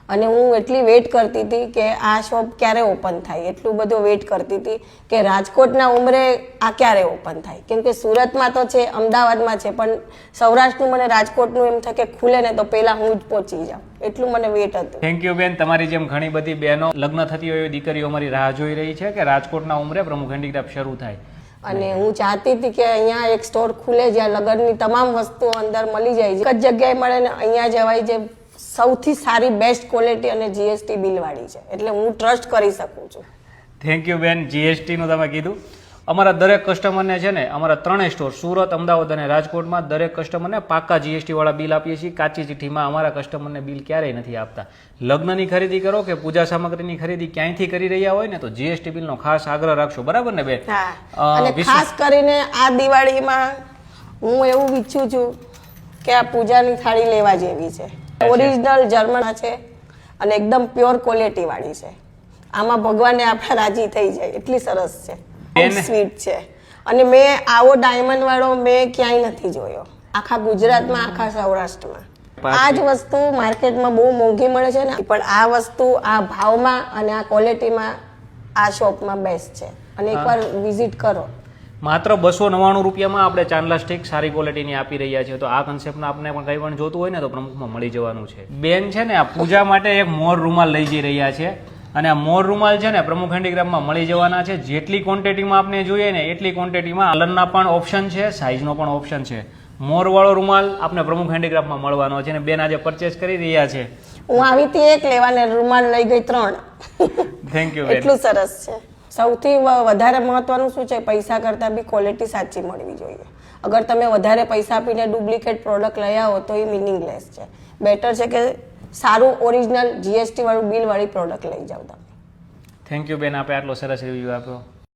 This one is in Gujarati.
અને હું એટલી વેઇટ કરતી હતી કે આ શોપ ક્યારે ઓપન થાય, એટલું બધું વેઇટ કરતી હતી કે રાજકોટના ઉંમરે આ ક્યારે ઓપન થાય. કેમ કે સુરતમાં તો છે, અમદાવાદમાં છે, પણ સૌરાષ્ટ્રનું મને રાજકોટનું એમ થાય કે ખુલે ને તો પહેલાં હું જ પહોંચી જાઉં, એટલું મને વેઇટ હતું. થેન્ક યુ બેન. તમારી જેમ ઘણી બધી બહેનો લગ્ન થતી હોય એવી દીકરીઓ અમારી રાહ જોઈ રહી છે કે રાજકોટના ઉંમરે પ્રમુખ હેન્ડીક્રાફ્ટ શરૂ થાય. અને હું ચાહતી હતી કે અહીંયા એક સ્ટોર ખુલે જ્યાં લગ્નની તમામ વસ્તુઓ અંદર મળી જાય, એક જ જગ્યાએ મળે ને અહીંયા જવાય, જે સૌથી સારી બેસ્ટ ક્વોલિટી અને જીએસટી બિલવાળી છે, એટલે હું ટ્રસ્ટ કરી શકું છું. થેન્ક યુ બેન. જીએસટીનું તમે કીધું, અમારા દરેક કસ્ટમરને છે ને અમારા 3 સ્ટોર સુરત, અમદાવાદ અને રાજકોટમાં દરેક કસ્ટમરને પાક્કા જીએસટી વાળા બિલ આપીએ છીએ. કાચી ચિઠ્ઠીમાં અમારા કસ્ટમરને બિલ ક્યારેય નથી આપતા. લગ્નની ખરીદી કરો કે પૂજા સામગ્રીની ખરીદી ક્યાંયથી કરી રહ્યા હોય ને તો જીએસટી બિલનો ખાસ આગ્રહ રાખશો, બરાબર ને બેન? અને ખાસ કરીને આ દિવાળીમાં હું એવું ઈચ્છું છું કે આ પૂજાની થાળી લેવા જેવી છે, ઓરિજિનલ જર્મન છે અને એકદમ પ્યોર ક્વોલિટી વાળી છે. આમાં ભગવાનને આપણે રાજી થઈ જાય એટલી સરસ છે, સ્વીટ છે. અને મેં આવો ડાયમંડ વાળો મેં ક્યાંય નથી જોયો આખા ગુજરાતમાં, આખા સૌરાષ્ટ્રમાં. આ જ વસ્તુ માર્કેટમાં બહુ મોંઘી મળે છે ને, પણ આ વસ્તુ આ ભાવમાં અને આ ક્વોલિટીમાં આ શોપમાં બેસ્ટ છે. અને એકવાર વિઝિટ કરો. માત્ર 299 રૂપિયામાં આપણે ચાંદલા સ્ટીક સારી ક્વોલિટીની આપી રહ્યા છીએ. તો આ કન્સેપ્ટમાં આપણે પણ કંઈ પણ જોતું હોય ને તો પ્રમુખમાં મળી જવાનું છે. બેન છે ને આ પૂજા માટે એક મોર રૂમાલ લઈ જઈ રહ્યા છે અને આ મોર રૂમાલ છે ને પ્રમુખ હેન્ડીક્રાફ્ટમાં મળી જવાના છે. જેટલી ક્વોન્ટિટીમાં આપણે જોઈએ ને એટલી ક્વોન્ટિટીમાં કલરના પણ ઓપ્શન છે, સાઇઝનો પણ ઓપ્શન છે. મોરવાળો રૂમાલ આપણે પ્રમુખ હેન્ડીક્રાફ્ટમાં મળવાનો છે અને બેન આજે પરચેસ કરી રહ્યા છે. હું આવી હતી એક લેવાને, રૂમાલ લઈ ગઈ 3. Thank you. એટલું સરસ છે. સૌથી વધારે મહત્વનું શું છે, પૈસા કરતાં બી ક્વોલિટી સાચી મળવી જોઈએ. અગર તમે વધારે પૈસા આપીને ડુપ્લિકેટ પ્રોડક્ટ લઈ આવો તો એ મિનિંગલેસ છે. બેટર છે કે સારું ઓરિજિનલ જીએસટી વાળું બિલ વાળી પ્રોડક્ટ લઈ જાઓ તમે. થેન્ક યુ બેન, આપે આટલો સરસ રિવ્યુ આપ્યો.